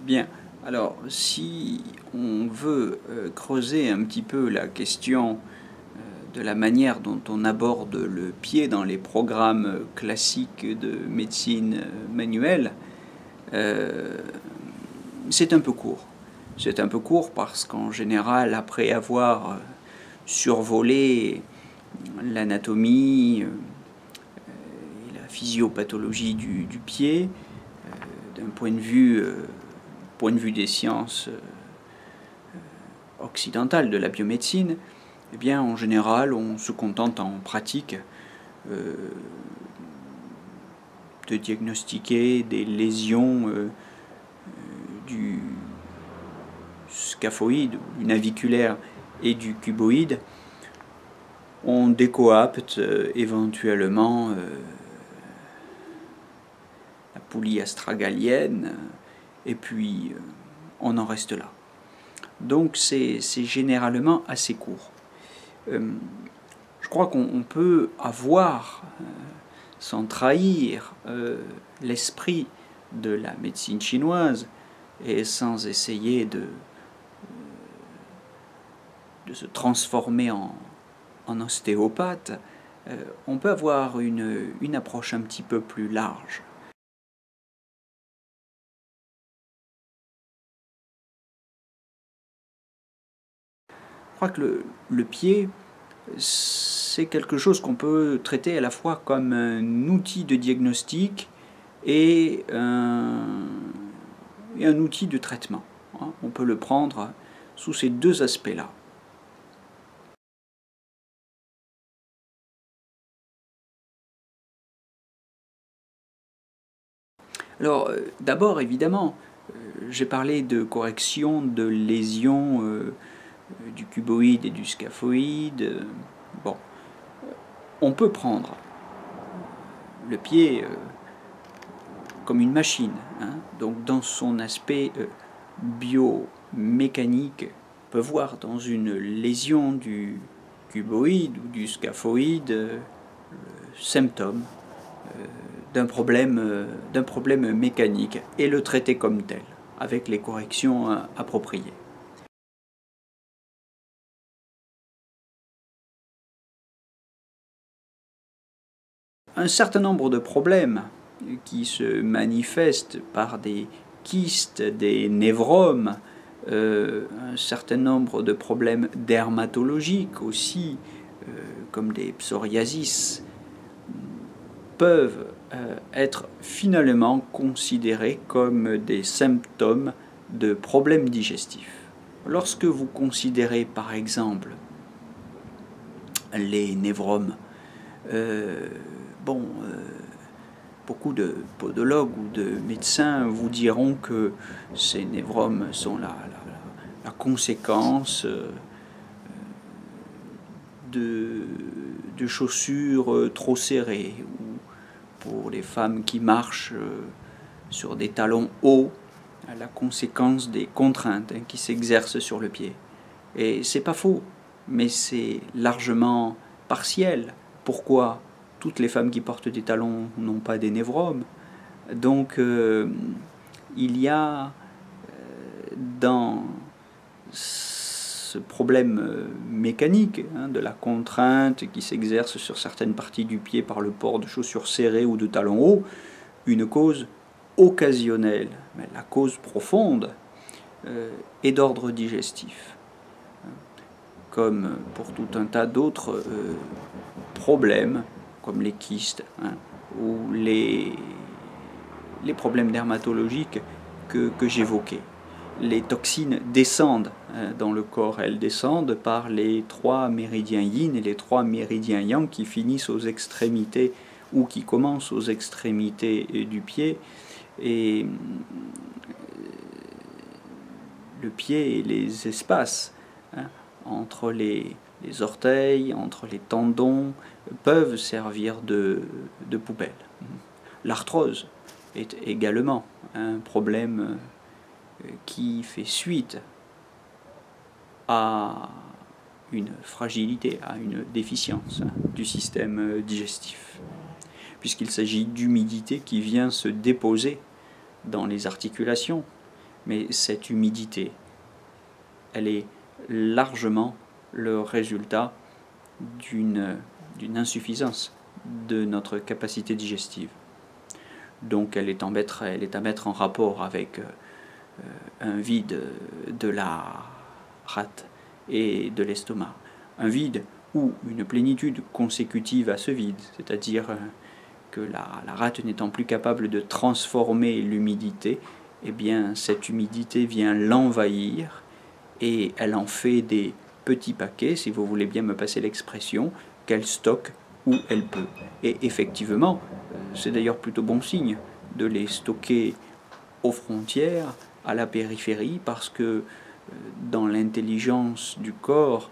Bien, alors si on veut creuser un petit peu la question de la manière dont on aborde le pied dans les programmes classiques de médecine manuelle, euh, c'est un peu court. C'est un peu court parce qu'en général, après avoir survolé l'anatomie et la physiopathologie du pied, d'un point de vue des sciences occidentales de la biomédecine, eh bien, en général, on se contente en pratique de diagnostiquer des lésions du scaphoïde, du naviculaire et du cuboïde. On décoapte éventuellement la poulie astragalienne et puis on en reste là. Donc c'est généralement assez court. Je crois qu'on peut avoir, sans trahir l'esprit de la médecine chinoise et sans essayer de se transformer en ostéopathe, on peut avoir une approche un petit peu plus large. Je crois que le pied, c'est quelque chose qu'on peut traiter à la fois comme un outil de diagnostic et un outil de traitement. On peut le prendre sous ces deux aspects-là. Alors, d'abord, évidemment, j'ai parlé de correction de lésions du cuboïde et du scaphoïde. Bon, on peut prendre le pied comme une machine, hein, donc dans son aspect biomécanique, on peut voir dans une lésion du cuboïde ou du scaphoïde le symptôme d'un problème mécanique et le traiter comme tel, avec les corrections appropriées. Un certain nombre de problèmes qui se manifestent par des kystes, des névromes, un certain nombre de problèmes dermatologiques aussi, comme des psoriasis, peuvent être finalement considérés comme des symptômes de problèmes digestifs. Lorsque vous considérez par exemple les névromes, beaucoup de podologues ou de médecins vous diront que ces névromes sont la conséquence de chaussures trop serrées, ou pour les femmes qui marchent sur des talons hauts, à la conséquence des contraintes qui s'exercent sur le pied. Et c'est pas faux, mais c'est largement partiel. Pourquoi toutes les femmes qui portent des talons n'ont pas des névromes? Donc il y a dans ce problème mécanique de la contrainte qui s'exerce sur certaines parties du pied par le port de chaussures serrées ou de talons hauts, une cause occasionnelle. Mais la cause profonde est d'ordre digestif, comme pour tout un tas d'autres problèmes, comme les kystes ou les problèmes dermatologiques que j'évoquais. Les toxines descendent dans le corps, elles descendent par les 3 méridiens yin et les 3 méridiens yang qui finissent aux extrémités ou qui commencent aux extrémités du pied. Et le pied et les espaces entre les orteils, entre les tendons, peuvent servir de poubelle. L'arthrose est également un problème qui fait suite à une fragilité, à une déficience du système digestif, puisqu'il s'agit d'humidité qui vient se déposer dans les articulations, Mais cette humidité, elle est largement le résultat d'une insuffisance de notre capacité digestive. Donc elle est à mettre en rapport avec un vide de la rate et de l'estomac. Un vide ou une plénitude consécutive à ce vide, c'est-à-dire que la rate n'étant plus capable de transformer l'humidité, eh bien cette humidité vient l'envahir et elle en fait des petits paquets, si vous voulez bien me passer l'expression, qu'elle stocke où elle peut. Et effectivement, c'est d'ailleurs plutôt bon signe de les stocker aux frontières, à la périphérie, parce que dans l'intelligence du corps,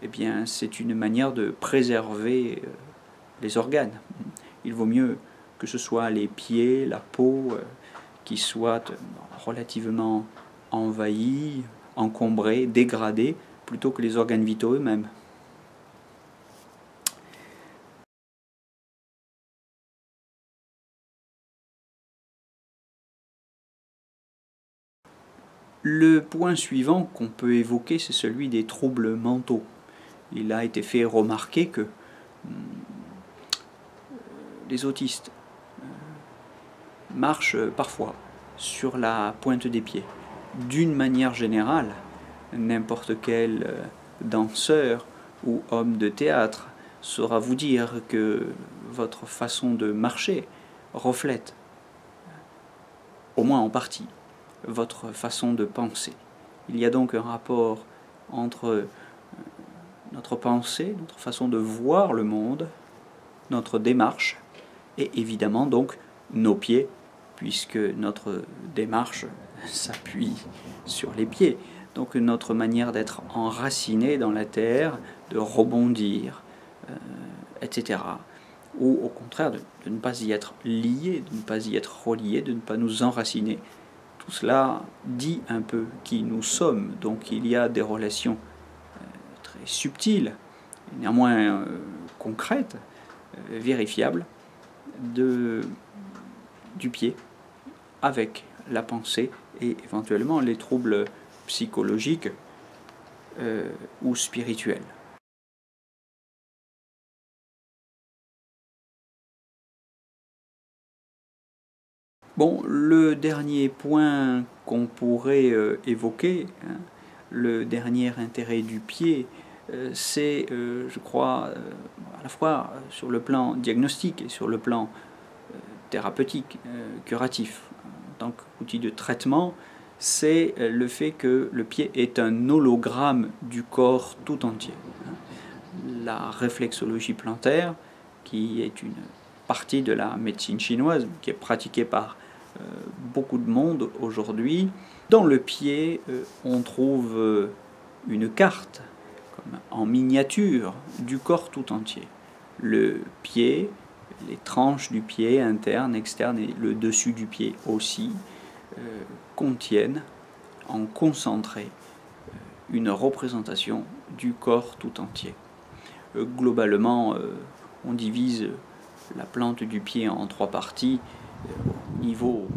eh bien, c'est une manière de préserver les organes. Il vaut mieux que ce soit les pieds, la peau, qui soient relativement envahis, encombrés, dégradés, plutôt que les organes vitaux eux-mêmes. Le point suivant qu'on peut évoquer, c'est celui des troubles mentaux. Il a été fait remarquer que les autistes marchent parfois sur la pointe des pieds. D'une manière générale, n'importe quel danseur ou homme de théâtre saura vous dire que votre façon de marcher reflète, au moins en partie, votre façon de penser. Il y a donc un rapport entre notre pensée, notre façon de voir le monde, notre démarche, et évidemment donc nos pieds, puisque notre démarche s'appuie sur les pieds. Donc notre manière d'être enraciné dans la terre, de rebondir, etc. Ou au contraire de ne pas y être lié, de ne pas y être relié, de ne pas nous enraciner. Tout cela dit un peu qui nous sommes. Donc il y a des relations très subtiles, néanmoins concrètes, vérifiables, du pied avec la pensée et éventuellement les troubles psychologiques ou spirituels. Bon, le dernier point qu'on pourrait évoquer, hein, le dernier intérêt du pied, c'est, je crois, à la fois sur le plan diagnostique et sur le plan thérapeutique, curatif, en tant qu'outil de traitement, c'est le fait que le pied est un hologramme du corps tout entier. La réflexologie plantaire, qui est une partie de la médecine chinoise, qui est pratiquée par beaucoup de monde aujourd'hui. Dans le pied, on trouve une carte, comme en miniature, du corps tout entier. Le pied, les tranches du pied, interne, externe, et le dessus du pied aussi, contiennent en concentré une représentation du corps tout entier. Globalement, on divise la plante du pied en 3 parties. Au niveau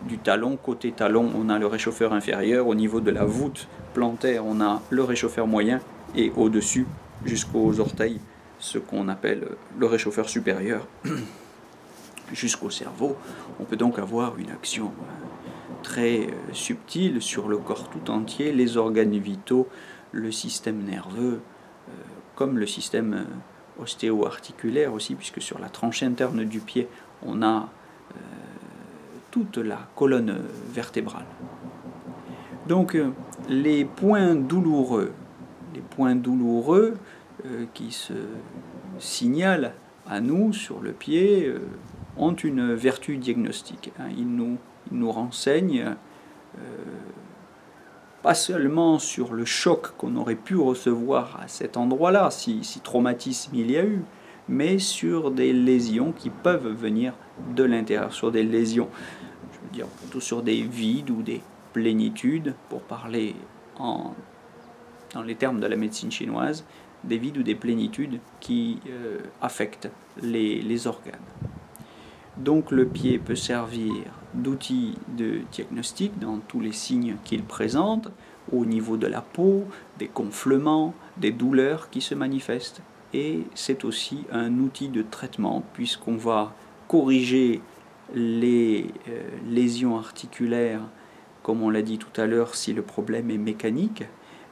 du talon, côté talon, on a le réchauffeur inférieur. Au niveau de la voûte plantaire, on a le réchauffeur moyen. Et au-dessus, jusqu'aux orteils, ce qu'on appelle le réchauffeur supérieur. Jusqu'au cerveau, on peut donc avoir une action très subtile sur le corps tout entier, les organes vitaux, le système nerveux, comme le système ostéo-articulaire aussi, puisque sur la tranche interne du pied, on a toute la colonne vertébrale. Donc les points douloureux qui se signalent à nous sur le pied ont une vertu diagnostique. Ils nous renseignent pas seulement sur le choc qu'on aurait pu recevoir à cet endroit-là, si traumatisme il y a eu, mais sur des lésions qui peuvent venir de l'intérieur, sur des lésions, je veux dire plutôt sur des vides ou des plénitudes, pour parler dans les termes de la médecine chinoise, des vides ou des plénitudes qui affectent les organes. Donc le pied peut servir d'outil de diagnostic dans tous les signes qu'il présente, au niveau de la peau, des gonflements, des douleurs qui se manifestent. Et c'est aussi un outil de traitement puisqu'on va corriger les lésions articulaires, comme on l'a dit tout à l'heure, si le problème est mécanique,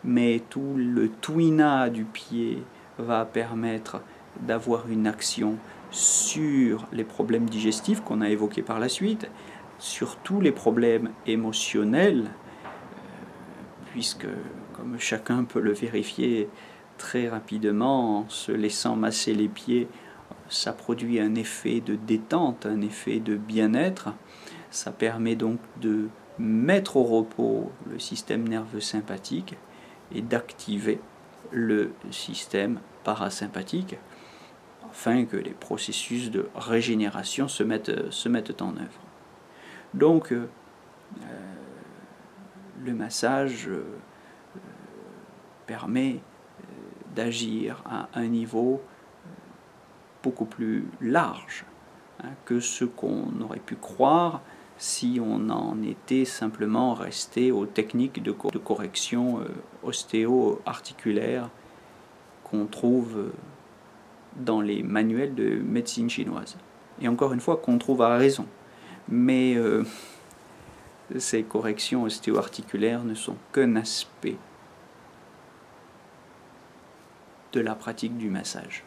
mais tout le tuina du pied va permettre d'avoir une action sur les problèmes digestifs qu'on a évoqués par la suite, sur tous les problèmes émotionnels, puisque, comme chacun peut le vérifier très rapidement, en se laissant masser les pieds, ça produit un effet de détente, un effet de bien-être. Ça permet donc de mettre au repos le système nerveux sympathique et d'activer le système parasympathique afin que les processus de régénération se mettent en œuvre. Donc, le massage permet d'agir à un niveau beaucoup plus large que ce qu'on aurait pu croire si on en était simplement resté aux techniques de correction ostéo-articulaire qu'on trouve dans les manuels de médecine chinoise. Et encore une fois, qu'on trouve à raison. Mais ces corrections ostéo-articulaires ne sont qu'un aspect de la pratique du massage.